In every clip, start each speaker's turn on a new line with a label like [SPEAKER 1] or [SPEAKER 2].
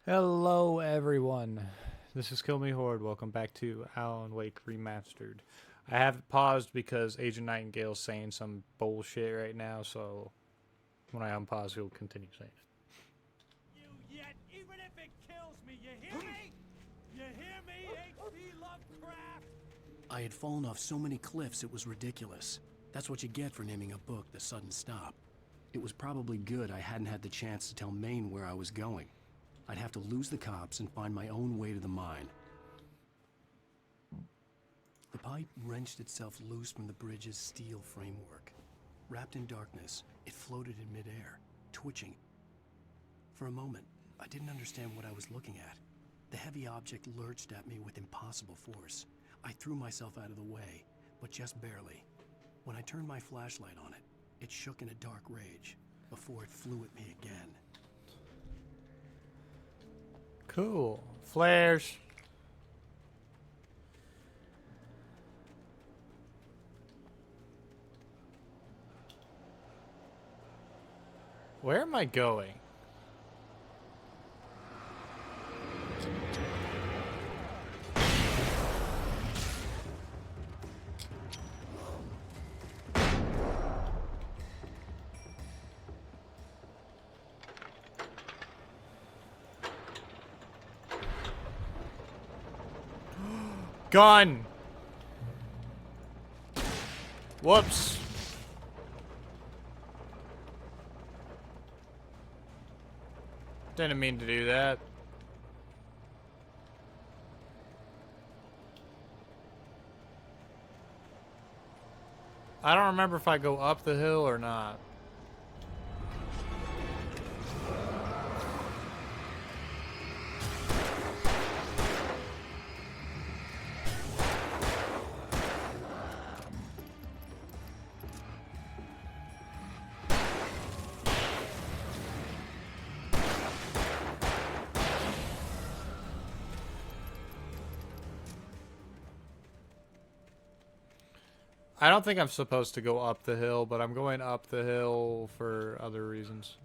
[SPEAKER 1] Hello, everyone. This is Kill Me Horde. Welcome back to Alan Wake Remastered. I have it paused because Agent Nightingale's saying some bullshit right now, so when I unpause, he'll continue saying it.
[SPEAKER 2] You yet, even if it kills me, you hear me? You hear me, H.P. Lovecraft?
[SPEAKER 3] I had fallen off so many cliffs it was ridiculous. That's what you get for naming a book The Sudden Stop. It was probably good I hadn't had the chance to tell Maine where I was going. I'd have to lose the cops and find my own way to the mine. The pipe wrenched itself loose from the bridge's steel framework. Wrapped in darkness, it floated in midair, twitching. For a moment, I didn't understand what I was looking at. The heavy object lurched at me with impossible force. I threw myself out of the way, but just barely. When I turned my flashlight on it, it shook in a dark rage before it flew at me again.
[SPEAKER 1] Cool. Flares. Where am I going? Gun! Whoops. Didn't mean to do that. I don't remember if I go up the hill or not. I don't think I'm supposed to go up the hill, but I'm going up the hill for other reasons.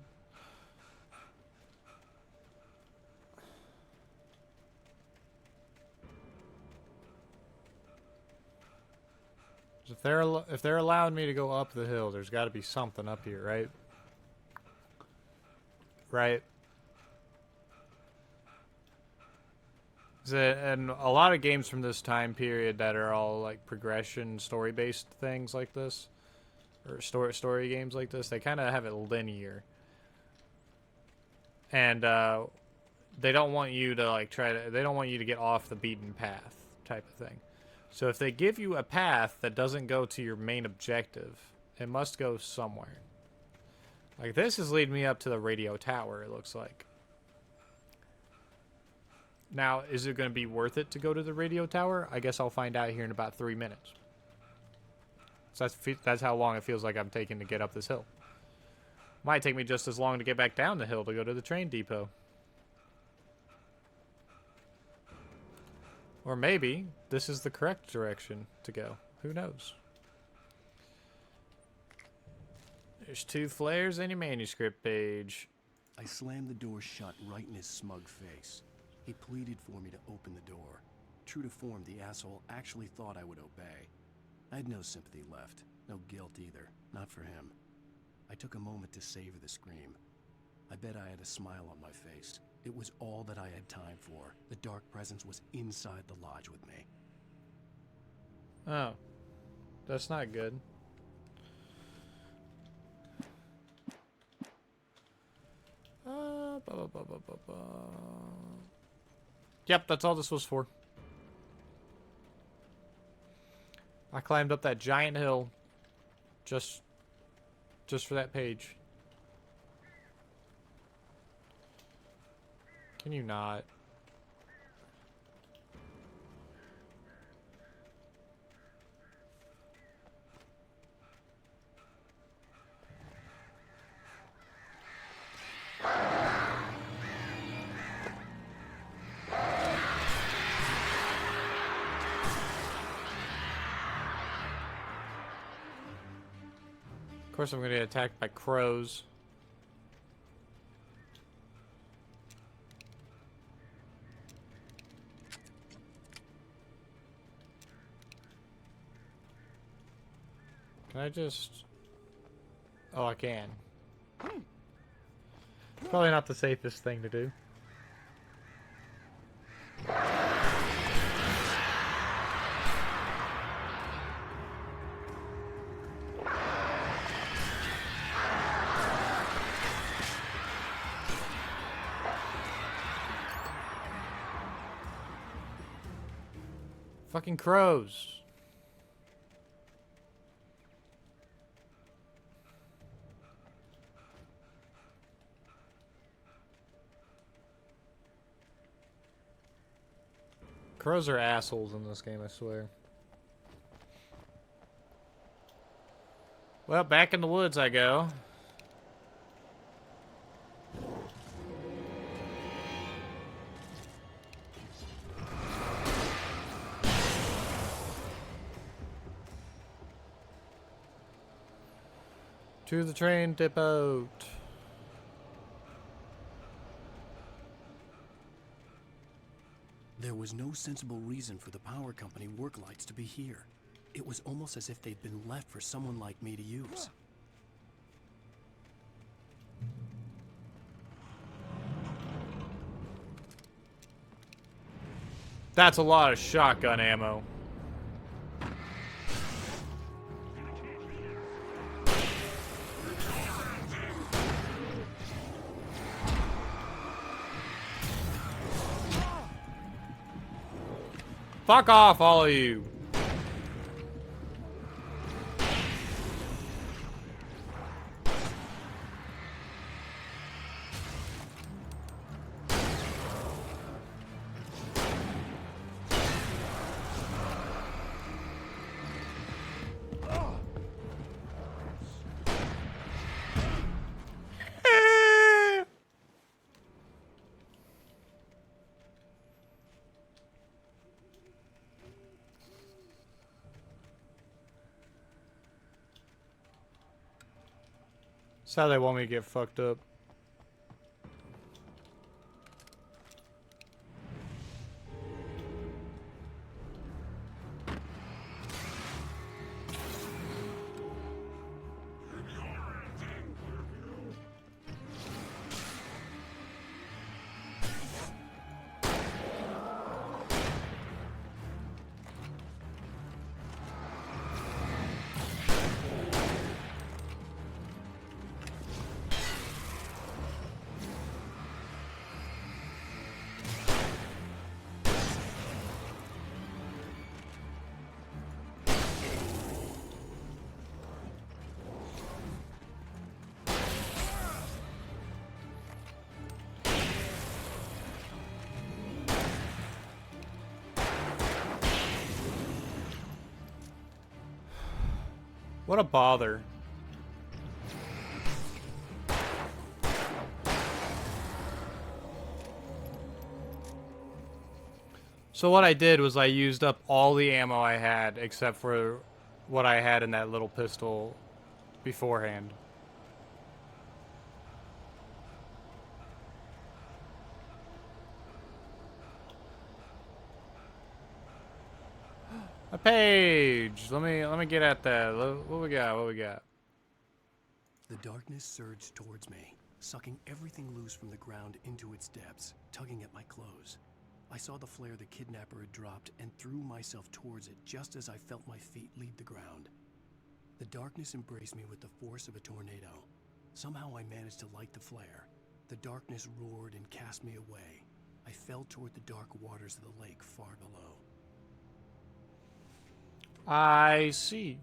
[SPEAKER 1] If they're allowing me to go up the hill, there's got to be something up here, right? Right? And a lot of games from this time period that are all like progression, story-based things like this, or story games like this, they kind of have it linear, and they don't want you to like they don't want you to get off the beaten path type of thing. So if they give you a path that doesn't go to your main objective, it must go somewhere. Like this is leading me up to the radio tower, it looks like. Now, is it going to be worth it to go to the radio tower? I guess I'll find out here in about 3 minutes. So that's how long it feels like I'm taking to get up this hill. Might take me just as long to get back down the hill to go to the train depot. Or maybe this is the correct direction to go. Who knows? There's 2 flares and a manuscript page.
[SPEAKER 3] I slammed the door shut right in his smug face. He pleaded for me to open the door. True to form, the asshole actually thought I would obey. I had no sympathy left, no guilt either, not for him. I took a moment to savor the scream. I bet I had a smile on my face. It was all that I had time for. The dark presence was inside the lodge with me.
[SPEAKER 1] Oh. That's not good. Yep, that's all this was for. I climbed up that giant hill just for that page. Can you not? Of course I'm going to get attacked by crows. Can I just... Oh, I can. Probably not the safest thing to do. Fucking crows. Crows are assholes in this game, I swear. Well, back in the woods I go. To the train depot.
[SPEAKER 3] There was no sensible reason for the power company work lights to be here. It was almost as if they'd been left for someone like me to use.
[SPEAKER 1] That's a lot of shotgun ammo. Fuck off, all of you. That's how they want me to get fucked up. What a bother. So what I did was I used up all the ammo I had except for what I had in that little pistol beforehand. A page. Let me get at that. What we got? What we got?
[SPEAKER 3] The darkness surged towards me, sucking everything loose from the ground into its depths, tugging at my clothes. I saw the flare the kidnapper had dropped and threw myself towards it just as I felt my feet leave the ground. The darkness embraced me with the force of a tornado. Somehow I managed to light the flare. The darkness roared and cast me away. I fell toward the dark waters of the lake far below.
[SPEAKER 1] I see.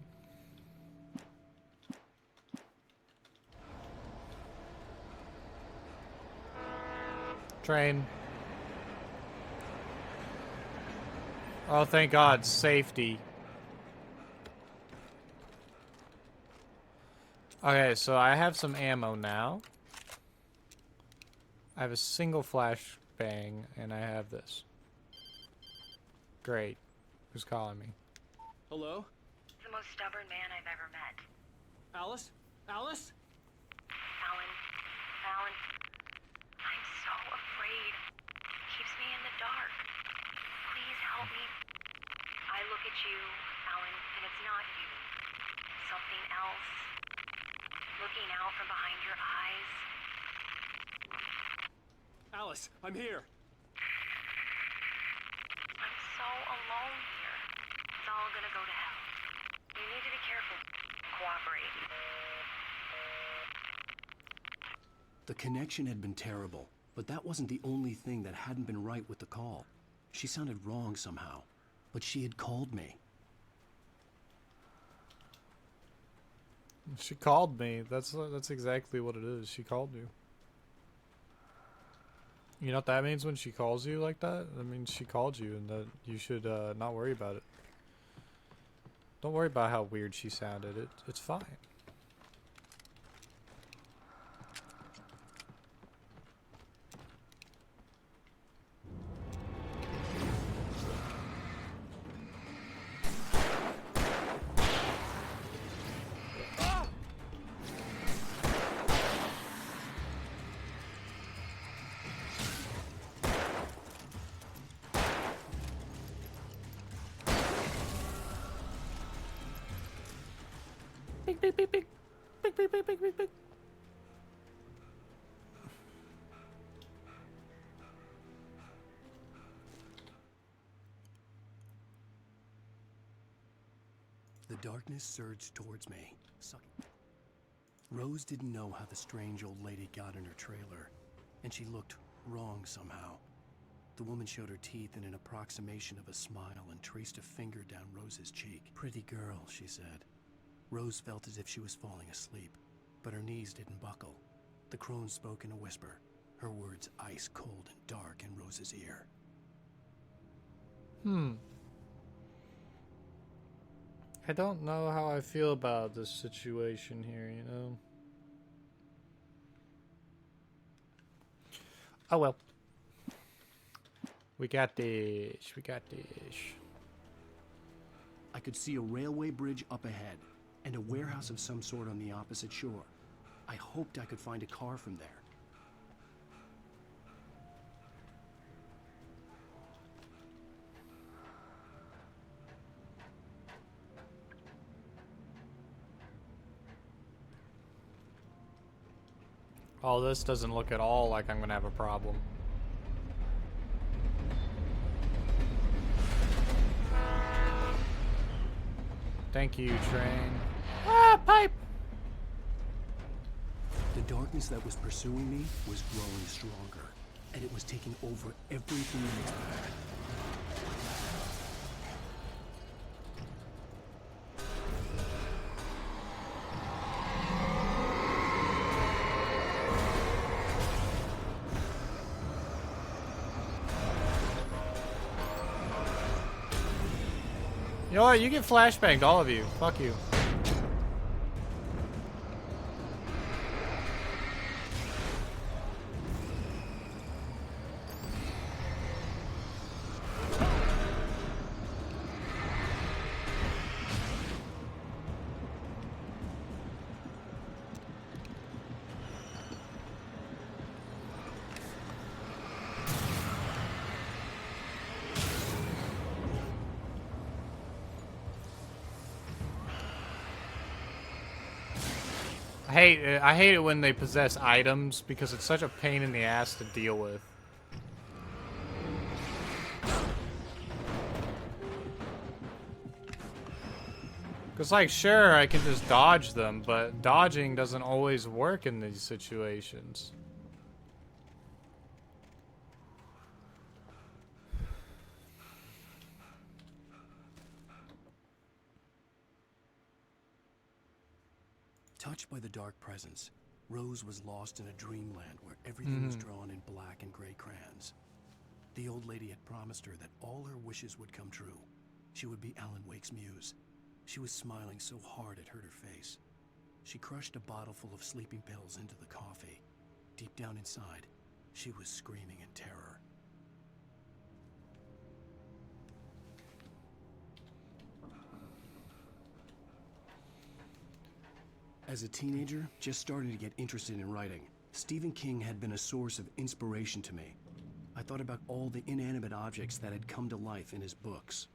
[SPEAKER 1] Train. Oh, thank God, safety. Okay, so I have some ammo now. I have a single flashbang, and I have this. Great. Who's calling me?
[SPEAKER 4] Hello?
[SPEAKER 5] The most stubborn man I've ever met.
[SPEAKER 4] Alice? Alice?
[SPEAKER 5] Alan, I'm so afraid. It keeps me in the dark. Please help me. I look at you, Alan, and it's not you. Something
[SPEAKER 4] Alice, I'm here.
[SPEAKER 5] I'm so alone here. It's all gonna go to hell. You need to be careful. Cooperate.
[SPEAKER 3] The connection had been terrible, but that wasn't the only thing that hadn't been right with the call. She sounded wrong somehow, but she had called me.
[SPEAKER 1] She called me. That's exactly what it is. She called you. You know what that means when she calls you like that? That means she called you and that you should not worry about it. Don't worry about how weird she sounded. It's fine. Beep, beep, beep, beep. Beep, beep, beep, beep, beep, beep.
[SPEAKER 3] The darkness surged towards me, sucking. Rose didn't know how the strange old lady got in her trailer, and she looked wrong somehow. The woman showed her teeth in an approximation of a smile and traced a finger down Rose's cheek. "Pretty girl," she said. Rose felt as if she was falling asleep, but her knees didn't buckle. The crone spoke in a whisper, her words ice cold and dark in Rose's ear.
[SPEAKER 1] I don't know how I feel about this situation here, you know? Oh well. We got this. We got this.
[SPEAKER 3] I could see a railway bridge up ahead, and a warehouse of some sort on the opposite shore. I hoped I could find a car from there.
[SPEAKER 1] Oh, this doesn't look at all like I'm gonna have a problem. Thank you, train. Ah, pipe!
[SPEAKER 3] The darkness that was pursuing me was growing stronger, and it was taking over everything in its path.
[SPEAKER 1] You know what? You get flashbanged, all of you. Fuck you. I hate it when they possess items because it's such a pain in the ass to deal with. Because, like, sure, I can just dodge them, but dodging doesn't always work in these situations.
[SPEAKER 3] Touched by the dark presence, Rose was lost in a dreamland where everything was drawn in black and gray crayons. The old lady had promised her that all her wishes would come true. She would be Alan Wake's muse. She was smiling so hard it hurt her face. She crushed a bottle full of sleeping pills into the coffee. Deep down inside, she was screaming in terror. As a teenager, just starting to get interested in writing, Stephen King had been a source of inspiration to me. I thought about all the inanimate objects that had come to life in his books.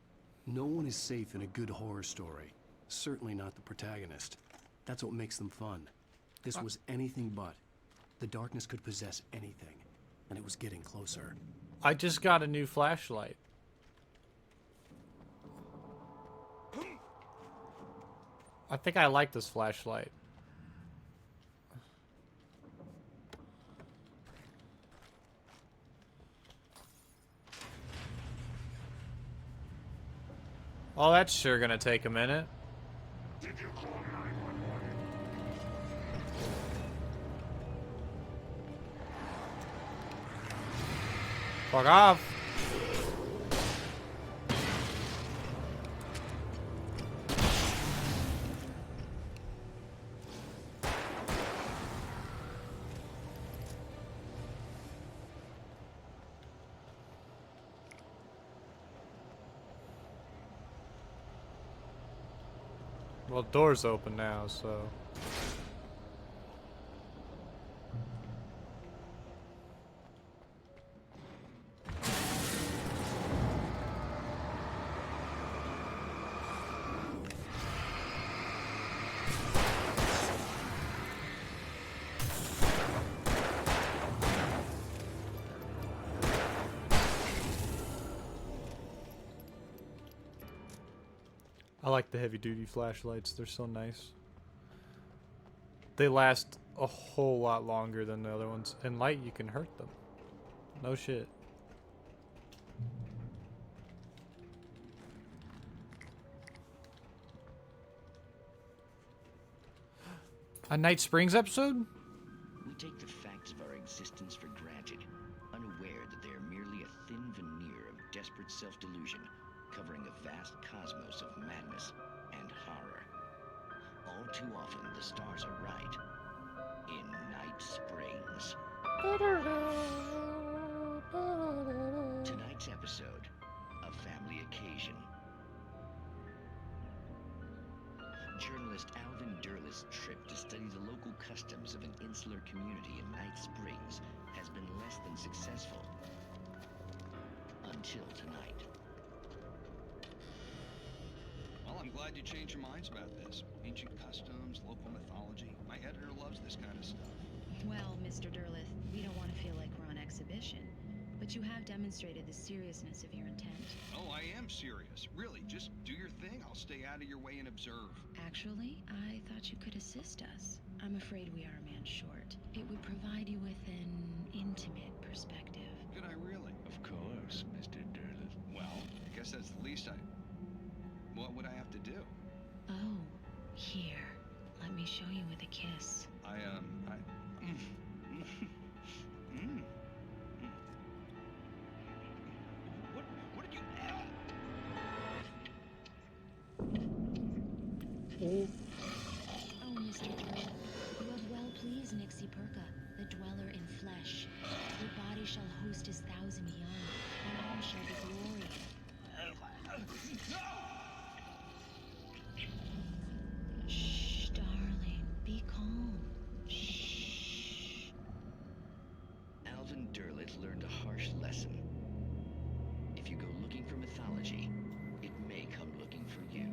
[SPEAKER 3] No one is safe in a good horror story. Certainly not the protagonist. That's what makes them fun. This was anything but. The darkness could possess anything, and it was getting closer.
[SPEAKER 1] I just got a new flashlight. I think I like this flashlight. Oh, that's sure gonna take a minute. Fuck off. Well, door's open now, so. I like the heavy duty flashlights, they're so nice. They last a whole lot longer than the other ones. In light, you can hurt them. No shit. A Night Springs episode?
[SPEAKER 6] We take the facts of our existence for granted, unaware that they are merely a thin veneer of desperate self-delusion, covering a vast cosmos of madness and horror. All too often, the stars are right. In Night Springs. Tonight's episode, a family occasion. Journalist Alvin Durlith's trip to study the local customs of an insular community in Night Springs has been less than successful. Until tonight.
[SPEAKER 7] Well, I'm glad you changed your minds about this. Ancient customs, local mythology. My editor loves this kind of stuff.
[SPEAKER 8] Well, Mr. Durlith, we don't want to feel like we're on exhibition, but you have demonstrated the seriousness of your intent.
[SPEAKER 7] Oh, I am serious. Really, just do your thing. I'll stay out of your way and observe.
[SPEAKER 8] Actually, I thought you could assist us. I'm afraid we are a man short. It would provide you with an intimate perspective.
[SPEAKER 7] Could I really?
[SPEAKER 6] Of course, Mr. Durlith.
[SPEAKER 7] Well, I guess that's the least I... What would I have to do?
[SPEAKER 8] Oh, here. Let me show you with a kiss.
[SPEAKER 7] What did you...
[SPEAKER 8] Oh, Mr. Durlith, you have well pleased Nixie Perka, the dweller in flesh. Your body shall host his thousand young, and all shall be glory. Shh, darling, be calm. Shh.
[SPEAKER 6] Alvin Durlith learned a harsh lesson. If you go looking for mythology, it may come looking for you.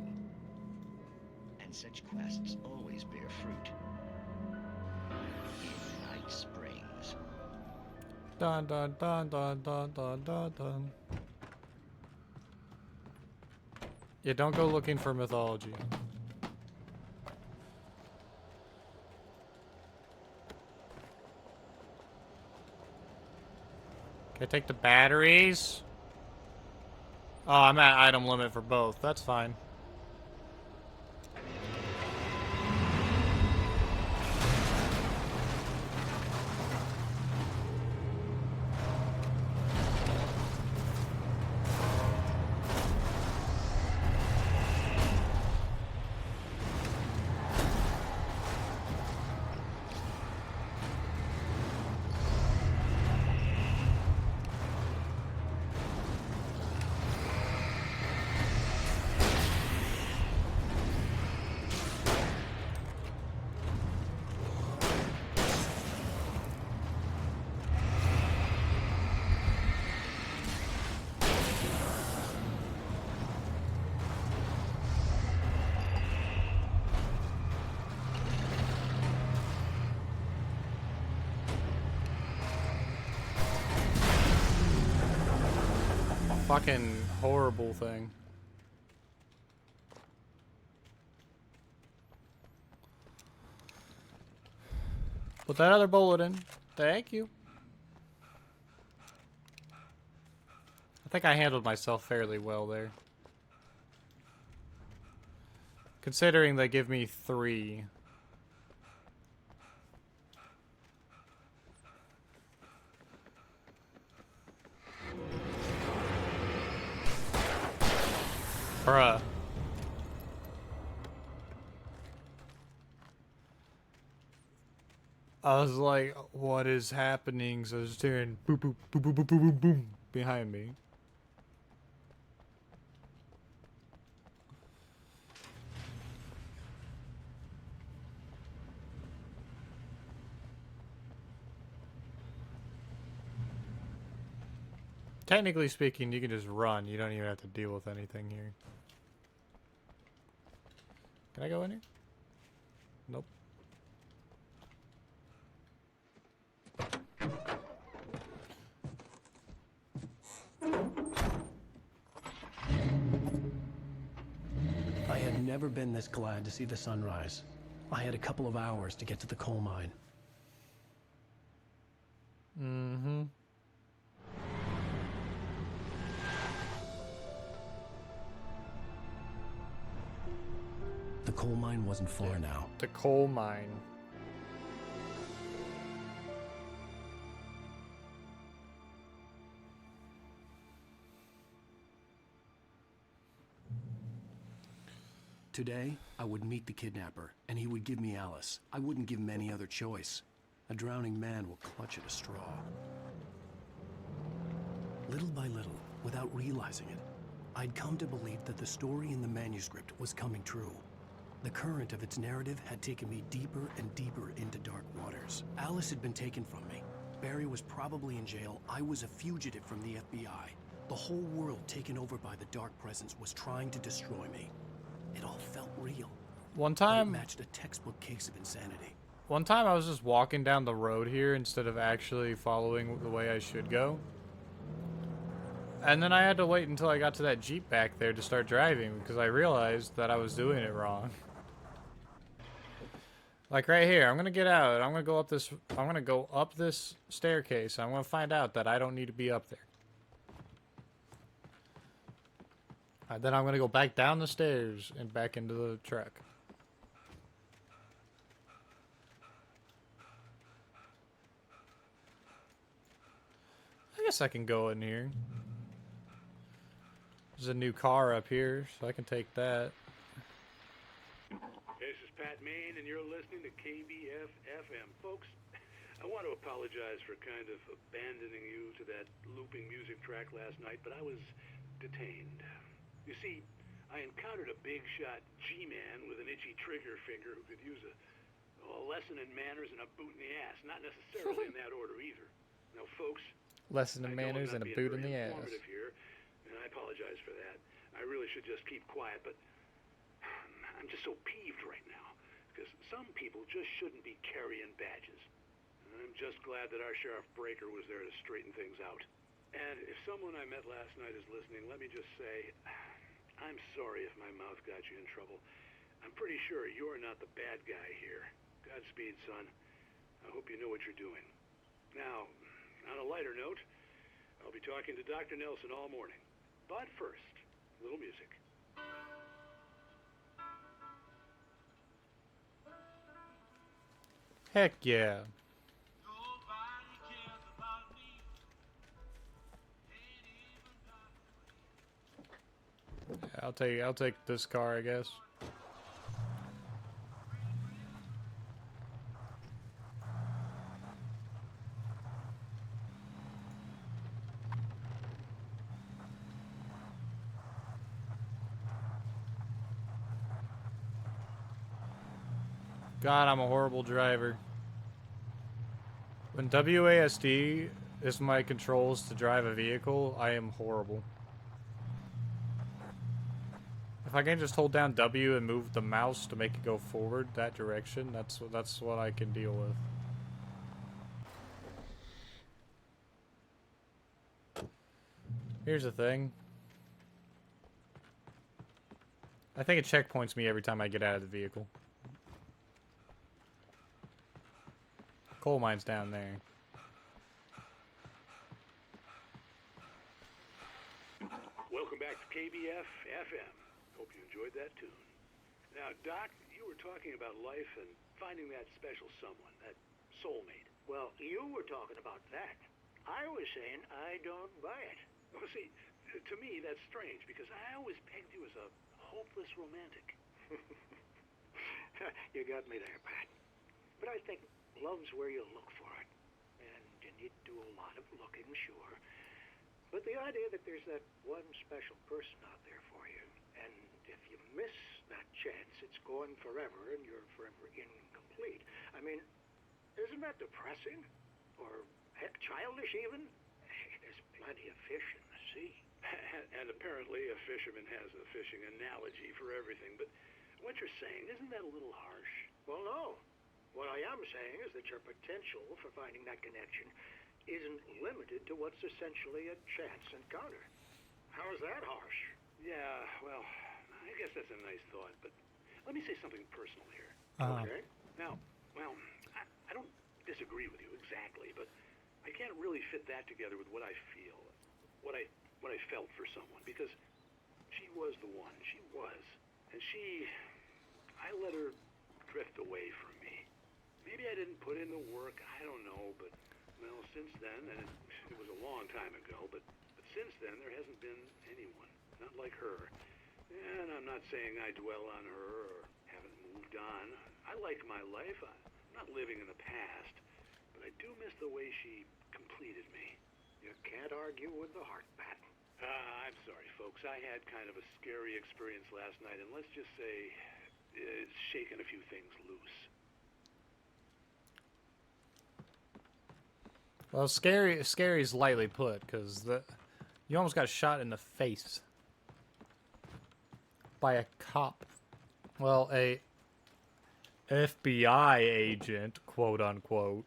[SPEAKER 6] And such quests always bear fruit. In Night Springs.
[SPEAKER 1] Dun dun dun dun dun dun dun dun. Yeah, don't go looking for mythology. Can I take the batteries? Oh, I'm at item limit for both. That's fine. fucking horrible thing. Put that other bullet in. Thank you. I think I handled myself fairly well there. Considering they give me 3. Bruh. I was like, what is happening? So I was just hearing boop boop boop boop boop boop boop boom behind me. Technically speaking, you can just run. You don't even have to deal with anything here. Can I go in here? Nope.
[SPEAKER 3] I had never been this glad to see the sunrise. I had a couple of hours to get to the coal mine.
[SPEAKER 1] Mm-hmm.
[SPEAKER 3] The coal mine wasn't far now.
[SPEAKER 1] The coal mine.
[SPEAKER 3] Today, I would meet the kidnapper, and he would give me Alice. I wouldn't give him any other choice. A drowning man will clutch at a straw. Little by little, without realizing it, I'd come to believe that the story in the manuscript was coming true. The current of its narrative had taken me deeper and deeper into dark waters. Alice had been taken from me. Barry was probably in jail. I was a fugitive from the FBI. The whole world taken over by the dark presence was trying to destroy me. It all felt real.
[SPEAKER 1] One
[SPEAKER 3] But it
[SPEAKER 1] time,
[SPEAKER 3] matched a textbook case of insanity.
[SPEAKER 1] I was just walking down the road here instead of actually following the way I should go. And then I had to wait until I got to that Jeep back there to start driving because I realized that I was doing it wrong. Like right here, I'm gonna get out. I'm gonna go up this staircase. I'm gonna find out that I don't need to be up there. Then I'm gonna go back down the stairs and back into the truck. I guess I can go in here. There's a new car up here, so I can take that.
[SPEAKER 9] This is Pat Main, and you're listening to KBF-FM. Folks, I want to apologize for kind of abandoning you to that looping music track last night, but I was detained. You see, I encountered a big-shot G-man with an itchy trigger finger who could use a lesson in manners and a boot in the ass. Not necessarily in that order either. Now, folks,
[SPEAKER 1] Lesson in manners and a boot in the ass.
[SPEAKER 9] Here, and I apologize for that. I really should just keep quiet, but I'm just so peeved right now because some people just shouldn't be carrying badges. I'm just glad that our Sheriff Breaker was there to straighten things out. And if someone I met last night is listening, let me just say, I'm sorry if my mouth got you in trouble. I'm pretty sure you're not the bad guy here. Godspeed, son. I hope you know what you're doing. Now, on a lighter note, I'll be talking to Dr. Nelson all morning. But first, a little music.
[SPEAKER 1] Heck yeah. I'll take this car, I guess. God, I'm a horrible driver. When WASD is my controls to drive a vehicle, I am horrible. If I can just hold down W and move the mouse to make it go forward that direction, that's what I can deal with. Here's the thing. I think it checkpoints me every time I get out of the vehicle. Coal mine's down there.
[SPEAKER 9] Welcome back to KBF FM. Hope you enjoyed that tune. Now, Doc, you were talking about life and finding that special someone, that soulmate.
[SPEAKER 10] Well, you were talking about that. I was saying I don't buy it.
[SPEAKER 9] Well, see, to me that's strange because I always pegged you as a hopeless romantic.
[SPEAKER 10] You got me there, Pat. But I think love's where you look for it. And you need to do a lot of looking, sure. But the idea that there's that one special person out there for you, and if you miss that chance, it's gone forever and you're forever incomplete. I mean, isn't that depressing? Or, heck, childish even? There's plenty of fish in the sea.
[SPEAKER 9] And apparently a fisherman has a fishing analogy for everything, but what you're saying, isn't that a little harsh?
[SPEAKER 10] Well, no. What I am saying is that your potential for finding that connection isn't limited to what's essentially a chance encounter. How is that harsh?
[SPEAKER 9] Yeah, well, I guess that's a nice thought, but let me say something personal here.
[SPEAKER 10] Okay.
[SPEAKER 9] Now, well, I don't disagree with you exactly, but I can't really fit that together with what I feel, what I felt for someone, because she was the one. She was. And I let her drift away from me. Maybe I didn't put in the work, I don't know, but, well, since then, and it was a long time ago, but since then there hasn't been anyone, not like her. And I'm not saying I dwell on her or haven't moved on. I like my life. I'm not living in the past, but I do miss the way she completed me.
[SPEAKER 10] You can't argue with the heart, Pat.
[SPEAKER 9] I'm sorry, folks. I had kind of a scary experience last night, and let's just say it's shaken a few things loose.
[SPEAKER 1] Well, scary is lightly put, because you almost got shot in the face by a cop. Well, a FBI agent, quote unquote.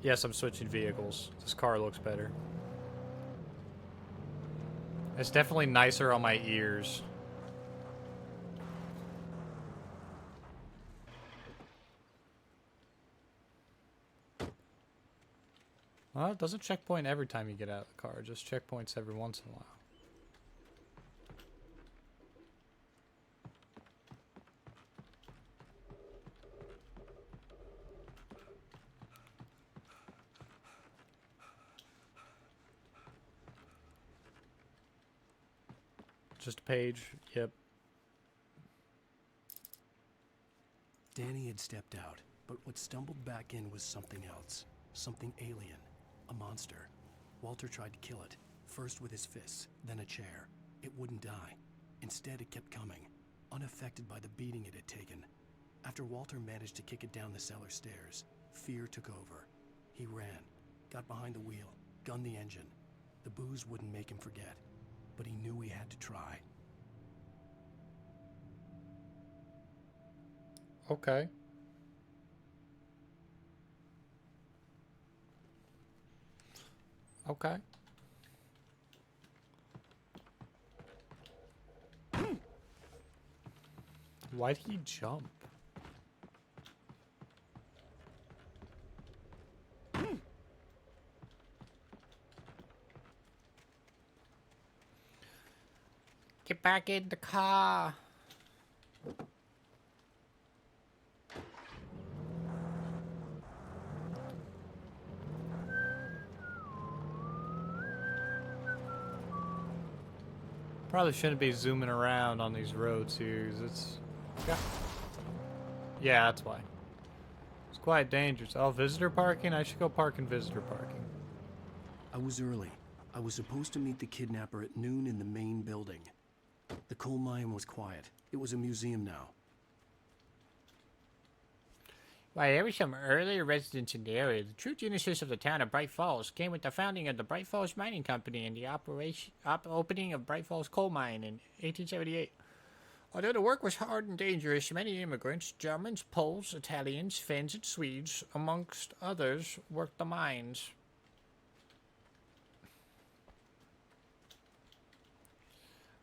[SPEAKER 1] Yes, I'm switching vehicles. This car looks better. It's definitely nicer on my ears. Well, it doesn't checkpoint every time you get out of the car. It just checkpoints every once in a while. Just a page. Yep.
[SPEAKER 3] Danny had stepped out, but what stumbled back in was something else. Something alien. A monster. Walter tried to kill it, first with his fists, then a chair. It wouldn't die. Instead, it kept coming, unaffected by the beating it had taken. After Walter managed to kick it down the cellar stairs, fear took over. He ran, got behind the wheel, gunned the engine. The booze wouldn't make him forget, but he knew he had to try.
[SPEAKER 1] Okay. Okay. Why'd he jump? Get back in the car. Probably shouldn't be zooming around on these roads here. It's yeah, that's why. It's quite dangerous. Oh, visitor parking? I should go park in visitor parking.
[SPEAKER 3] I was early. I was supposed to meet the kidnapper at noon in the main building. The coal mine was quiet. It was a museum now.
[SPEAKER 11] Why, there were some earlier residents in the area. The true genesis of the town of Bright Falls came with the founding of the Bright Falls Mining Company and the opening of Bright Falls Coal Mine in 1878. Although the work was hard and dangerous, many immigrants, Germans, Poles, Italians, Finns, and Swedes, amongst others, worked the mines.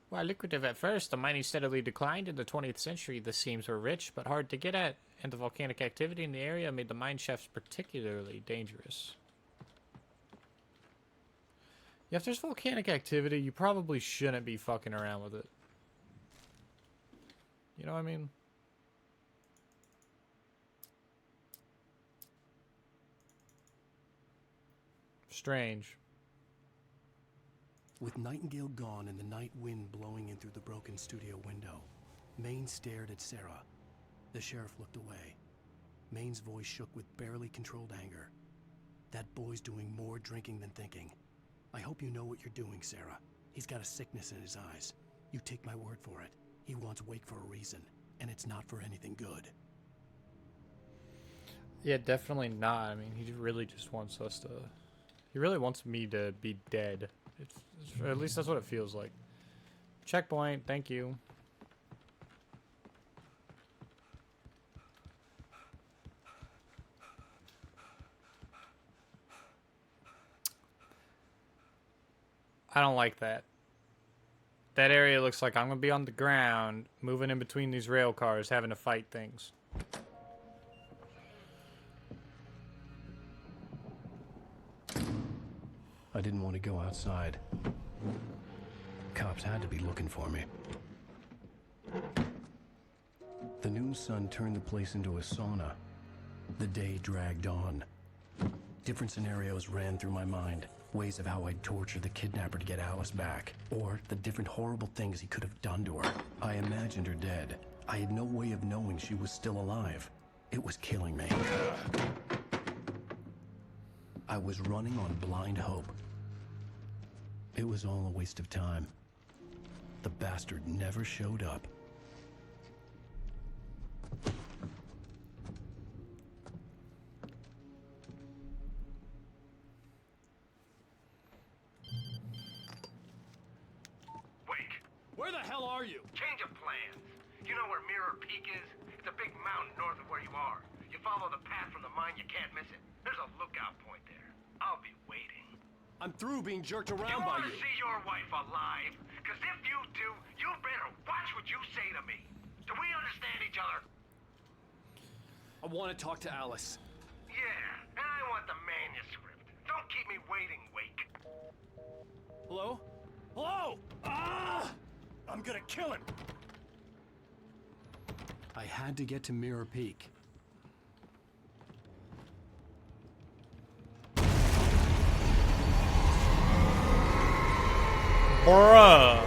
[SPEAKER 11] While lucrative at first, the mining steadily declined in the 20th century. The seams were rich but hard to get at, and the volcanic activity in the area made the mine shafts particularly dangerous. Yeah, if there's volcanic activity, you probably shouldn't be fucking around with it. You know what I mean? Strange.
[SPEAKER 3] With Nightingale gone and the night wind blowing in through the broken studio window, Maine stared at Sarah. The sheriff looked away. Maine's voice shook with barely controlled anger. That boy's doing more drinking than thinking. I hope you know what you're doing, Sarah. He's got a sickness in his eyes. You take my word for it. He wants Wake for a reason, and it's not for anything good.
[SPEAKER 1] Yeah, definitely not. I mean, he really just wants us to... He really wants me to be dead. At least that's what it feels like. Checkpoint, thank you. I don't like that. That area looks like I'm gonna be on the ground, moving in between these rail cars, having to fight things.
[SPEAKER 3] I didn't want to go outside. Cops had to be looking for me. The noon sun turned the place into a sauna. The day dragged on. Different scenarios ran through my mind. Ways of how I'd torture the kidnapper to get Alice back. Or the different horrible things he could have done to her. I imagined her dead. I had no way of knowing she was still alive. It was killing me. I was running on blind hope. It was all a waste of time. The bastard never showed up.
[SPEAKER 12] Wake,
[SPEAKER 4] Where the hell are you?
[SPEAKER 12] change of plans. You know where Mirror Peak is? It's a big mountain north of where you are. You follow the path from the mine, you can't miss it. There's a lookout point there. I'll be waiting.
[SPEAKER 4] I'm through being jerked
[SPEAKER 12] You
[SPEAKER 4] around by
[SPEAKER 12] want to
[SPEAKER 4] you.
[SPEAKER 12] see your wife alive? Because if you do, you better watch what you say to me. Do we understand each other?
[SPEAKER 4] I want to talk to Alice.
[SPEAKER 12] Yeah, and I want the manuscript. Don't keep me waiting, Wake.
[SPEAKER 4] Hello? Hello? Ah! I'm gonna kill him.
[SPEAKER 3] I had to get to Mirror Peak.
[SPEAKER 1] Bruh!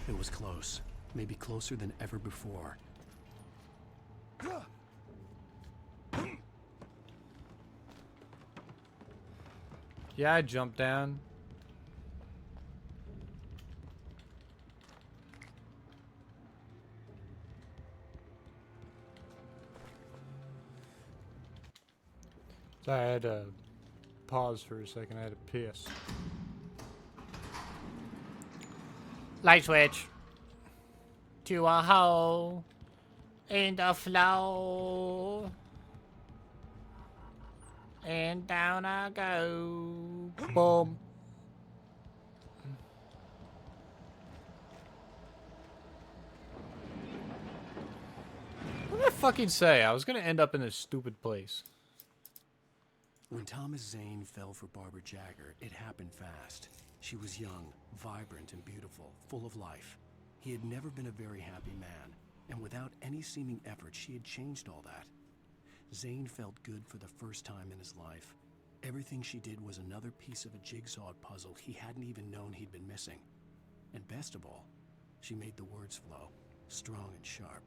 [SPEAKER 3] It was close. Maybe closer than ever before.
[SPEAKER 1] Yeah, I jumped down. So I had to pause for a second. I had to piss.
[SPEAKER 11] Light switch. To a hole in the floor. And down I go.
[SPEAKER 1] Boom. What did I fucking say? I was gonna end up in this stupid place.
[SPEAKER 3] When Thomas Zane fell for Barbara Jagger, it happened fast. She was young, vibrant, and beautiful, full of life. He had never been a very happy man, and without any seeming effort, she had changed all that. Zane felt good for the first time in his life. Everything she did was another piece of a jigsaw puzzle he hadn't even known he'd been missing. And best of all, she made the words flow, strong and sharp.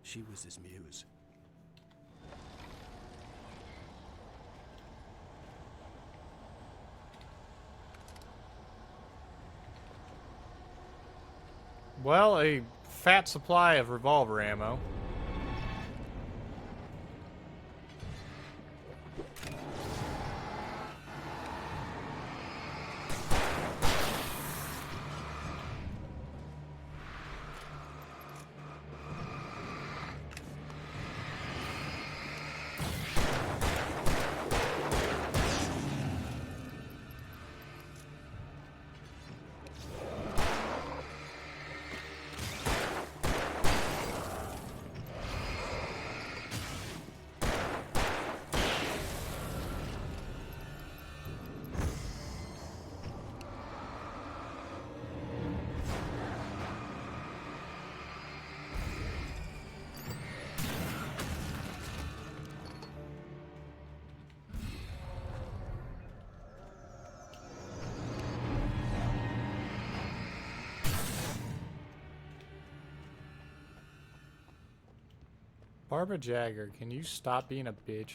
[SPEAKER 3] She was his muse.
[SPEAKER 1] Well, a fat supply of revolver ammo. Barbara Jagger, can you stop being a bitch?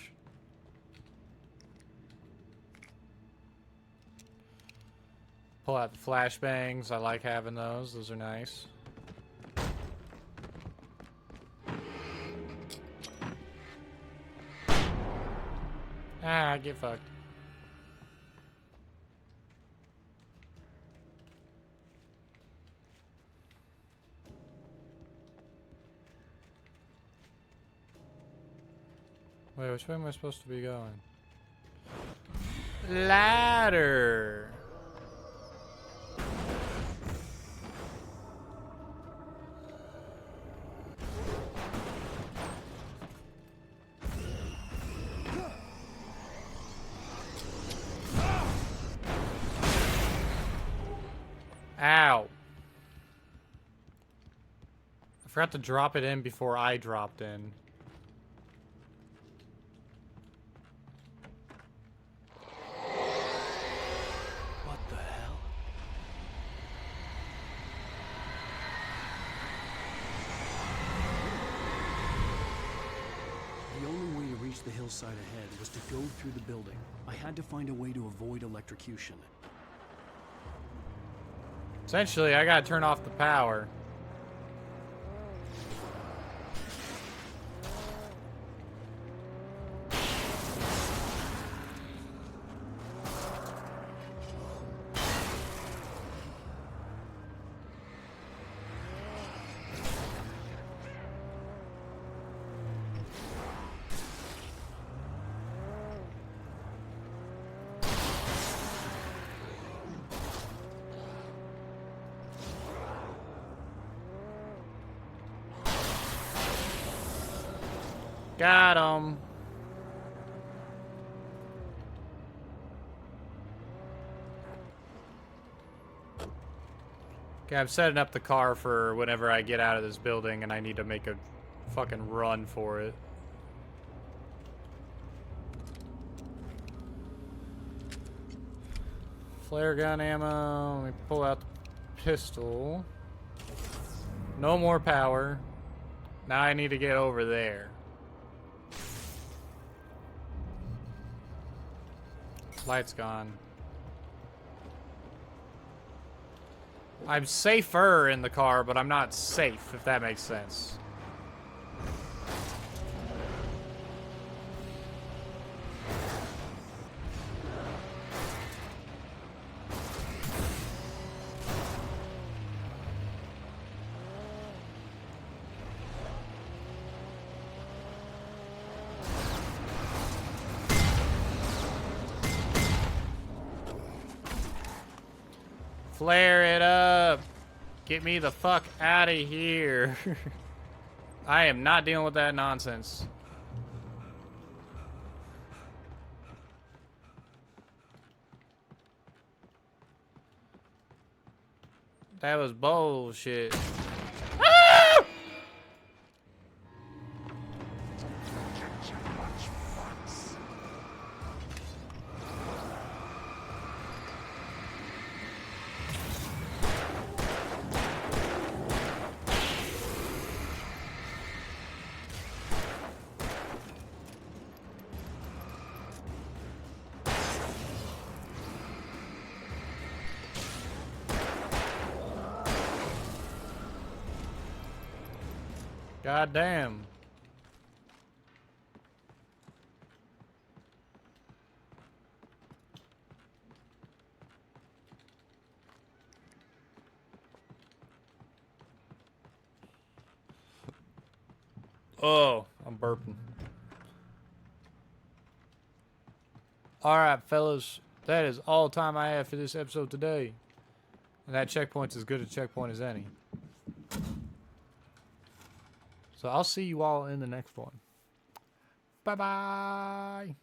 [SPEAKER 1] Pull out the flashbangs. I like having those. Those are nice. Ah, get fucked. Wait, which way am I supposed to be going? Ladder! Ow. I forgot to drop it in before I dropped in.
[SPEAKER 3] What the hell? The only way to reach the hillside ahead was to go through the building. I had to find a way to avoid electrocution.
[SPEAKER 1] Essentially, I gotta turn off the power. Got him. Okay, I'm setting up the car for whenever I get out of this building and I need to make a fucking run for it. Flare gun ammo. Let me pull out the pistol. No more power. Now I need to get over there. Light's gone. I'm safer in the car, but I'm not safe, if that makes sense. Flare it up. Get me the fuck out of here. I am not dealing with that nonsense. That was bullshit. Ah! God damn. Oh, I'm burping. Alright, fellas. That is all the time I have for this episode today. And that checkpoint's as good a checkpoint as any. So I'll see you all in the next one. Bye-bye.